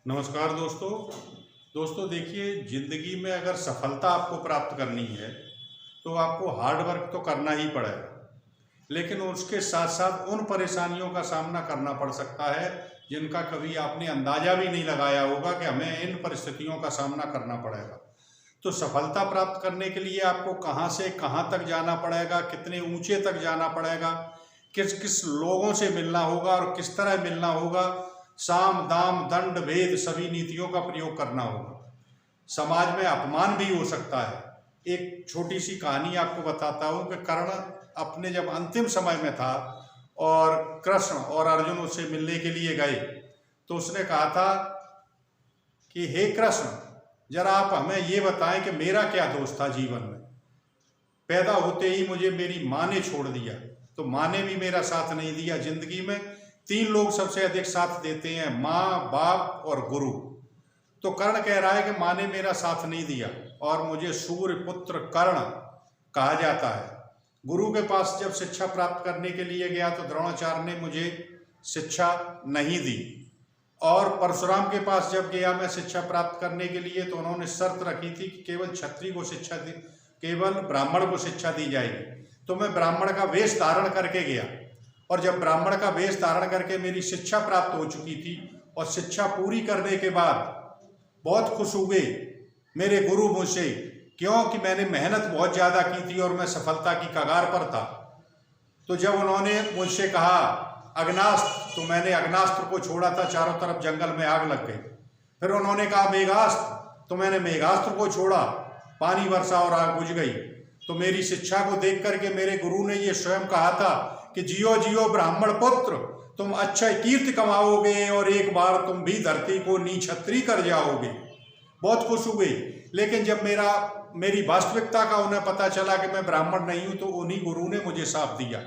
नमस्कार दोस्तों देखिए, ज़िंदगी में अगर सफलता आपको प्राप्त करनी है तो आपको हार्ड वर्क तो करना ही पड़ेगा। लेकिन उसके साथ साथ उन परेशानियों का सामना करना पड़ सकता है जिनका कभी आपने अंदाज़ा भी नहीं लगाया होगा कि हमें इन परिस्थितियों का सामना करना पड़ेगा। तो सफलता प्राप्त करने के लिए आपको कहाँ से कहाँ तक जाना पड़ेगा, कितने ऊंचे तक जाना पड़ेगा, किस किस लोगों से मिलना होगा और किस तरह मिलना होगा, साम दाम दंड भेद सभी नीतियों का प्रयोग करना होगा। समाज में अपमान भी हो सकता है। एक छोटी सी कहानी आपको बताता हूँ कि कर्ण अपने जब अंतिम समय में था और कृष्ण और अर्जुन उससे मिलने के लिए गए तो उसने कहा था कि हे कृष्ण, जरा आप हमें ये बताएं कि मेरा क्या दोष था जीवन में। पैदा होते ही मुझे मेरी माँ ने छोड़ दिया, तो माँ ने भी मेरा साथ नहीं दिया। जिंदगी में तीन लोग सबसे अधिक साथ देते हैं, माँ, बाप और गुरु। तो कर्ण कह रहा है कि माँ ने मेरा साथ नहीं दिया और मुझे सूर्य पुत्र कर्ण कहा जाता है। गुरु के पास जब शिक्षा प्राप्त करने के लिए गया तो द्रोणाचार्य ने मुझे शिक्षा नहीं दी, और परशुराम के पास जब गया मैं शिक्षा प्राप्त करने के लिए तो उन्होंने शर्त रखी थी कि केवल क्षत्रिय को शिक्षा दी, केवल ब्राह्मण को शिक्षा दी जाएगी। तो मैं ब्राह्मण का वेश धारण करके गया, और जब ब्राह्मण का वेश धारण करके मेरी शिक्षा प्राप्त हो चुकी थी और शिक्षा पूरी करने के बाद बहुत खुश हुए मेरे गुरु मुझसे, क्योंकि मैंने मेहनत बहुत ज़्यादा की थी और मैं सफलता की कगार पर था। तो जब उन्होंने मुझसे कहा अग्नास्त्र, तो मैंने अग्नास्त्र को छोड़ा था, चारों तरफ जंगल में आग लग गई। फिर उन्होंने कहा मेघास्त्र, तो मैंने मेघास्त्र को छोड़ा, पानी वर्षा और आग बुझ गई। तो मेरी शिक्षा को देख करके मेरे गुरु ने ये स्वयं कहा था कि जियो जियो ब्राह्मण पुत्र, तुम अच्छा कीर्ति कमाओगे और एक बार तुम भी धरती को नीछत्री कर जाओगे। बहुत खुश हुए। लेकिन जब मेरी वास्तविकता का उन्हें पता चला कि मैं ब्राह्मण नहीं हूं, तो उन्हीं गुरु ने मुझे साथ दिया।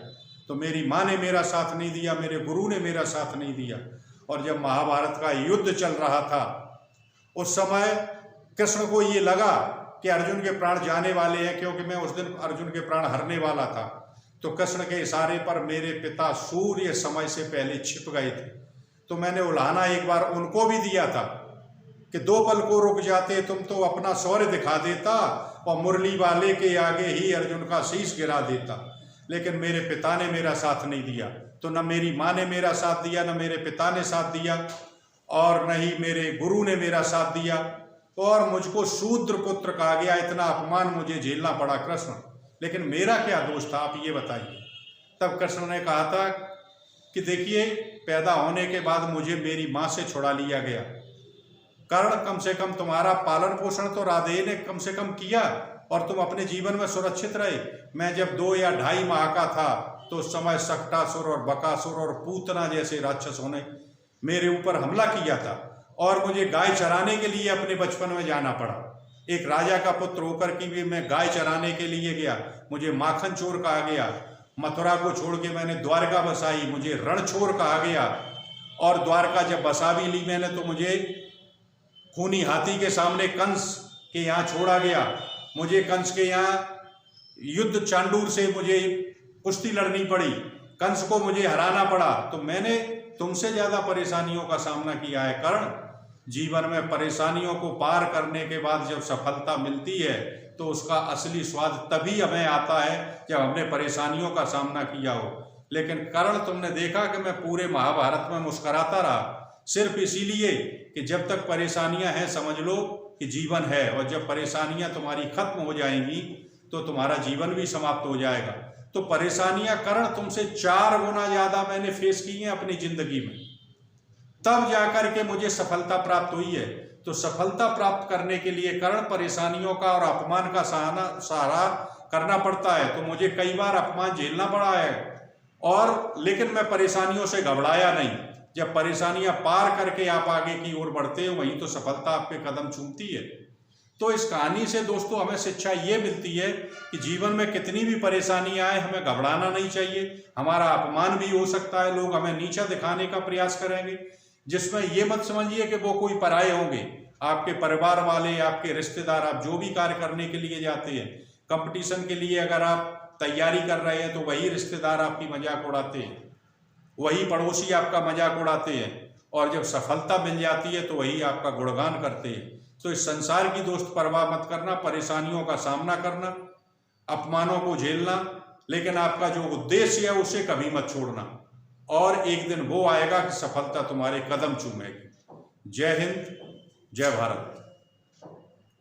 तो मेरी माँ ने मेरा साथ नहीं दिया, मेरे गुरु ने मेरा साथ नहीं दिया। और जब महाभारत का युद्ध चल रहा था उस समय कृष्ण को ये लगा कि अर्जुन के प्राण जाने वाले हैं, क्योंकि मैं उस दिन अर्जुन के प्राण हरने वाला था। तो कृष्ण के इशारे पर मेरे पिता सूर्य समय से पहले छिप गए थे। तो मैंने उल्हाना एक बार उनको भी दिया था कि दो पल को रुक जाते तुम तो अपना शौर्य दिखा देता और मुरली वाले के आगे ही अर्जुन का शीश गिरा देता। लेकिन मेरे पिता ने मेरा साथ नहीं दिया। तो न मेरी माँ ने मेरा साथ दिया, न मेरे पिता ने साथ दिया, और न ही मेरे गुरु ने मेरा साथ दिया, और मुझको शूद्र पुत्र कहा गया। इतना अपमान मुझे झेलना पड़ा कृष्ण। लेकिन मेरा क्या दोष था, आप ये बताइए। तब कृष्ण ने कहा था कि देखिए, पैदा होने के बाद मुझे मेरी माँ से छुड़ा लिया गया। कर्ण, कम से कम तुम्हारा पालन पोषण तो राधे ने कम से कम किया और तुम अपने जीवन में सुरक्षित रहे। मैं जब 2 या 2.5 माह का था तो उस समय सक्टासुर और बकासुर और पूतना जैसे राक्षसों ने मेरे ऊपर हमला किया था, और मुझे गाय चराने के लिए अपने बचपन में जाना पड़ा। एक राजा का पुत्र होकर के भी मैं गाय चराने के लिए गया, मुझे माखन चोर कहा गया। मथुरा को छोड़ के मैंने द्वारका बसाई, मुझे रणछोर कहा गया। और द्वारका जब बसा भी ली मैंने तो मुझे खूनी हाथी के सामने कंस के यहाँ छोड़ा गया। मुझे कंस के यहाँ युद्ध चांडूर से मुझे कुश्ती लड़नी पड़ी, कंस को मुझे हराना पड़ा। तो मैंने तुमसे ज्यादा परेशानियों का सामना किया है कर्ण। जीवन में परेशानियों को पार करने के बाद जब सफलता मिलती है तो उसका असली स्वाद तभी हमें आता है जब हमने परेशानियों का सामना किया हो। लेकिन कर्ण, तुमने देखा कि मैं पूरे महाभारत में मुस्कुराता रहा, सिर्फ इसीलिए कि जब तक परेशानियां हैं समझ लो कि जीवन है, और जब परेशानियां तुम्हारी खत्म हो जाएंगी तो तुम्हारा जीवन भी समाप्त हो जाएगा। तो परेशानियां कर्ण तुमसे 4 गुना ज्यादा मैंने फेस की हैं अपनी जिंदगी में, तब जाकर के मुझे सफलता प्राप्त हुई है। तो सफलता प्राप्त करने के लिए कर्ण परेशानियों का और अपमान का सहारा करना पड़ता है। तो मुझे कई बार अपमान झेलना पड़ा है, और लेकिन मैं परेशानियों से घबराया नहीं। जब परेशानियां पार करके आप आगे की ओर बढ़ते हो, वहीं तो सफलता आपके कदम चूमती है। तो इस कहानी से दोस्तों हमें शिक्षा ये मिलती है कि जीवन में कितनी भी परेशानियां आए, हमें घबराना नहीं चाहिए। हमारा अपमान भी हो सकता है, लोग हमें नीचा दिखाने का प्रयास करेंगे, जिसमें ये मत समझिए कि वो कोई पराये होंगे। आपके परिवार वाले, आपके रिश्तेदार, आप जो भी कार्य करने के लिए जाते हैं, कंपटीशन के लिए अगर आप तैयारी कर रहे हैं तो वही रिश्तेदार आपकी मजाक उड़ाते हैं, वही पड़ोसी आपका मजाक उड़ाते हैं, और जब सफलता मिल जाती है तो वही आपका गुणगान करते हैं। तो इस संसार की दोस्त परवाह मत करना, परेशानियों का सामना करना, अपमानों को झेलना, लेकिन आपका जो उद्देश्य है उसे कभी मत छोड़ना, और एक दिन वो आएगा कि सफलता तुम्हारे कदम चूमेगी। जय हिंद, जय भारत।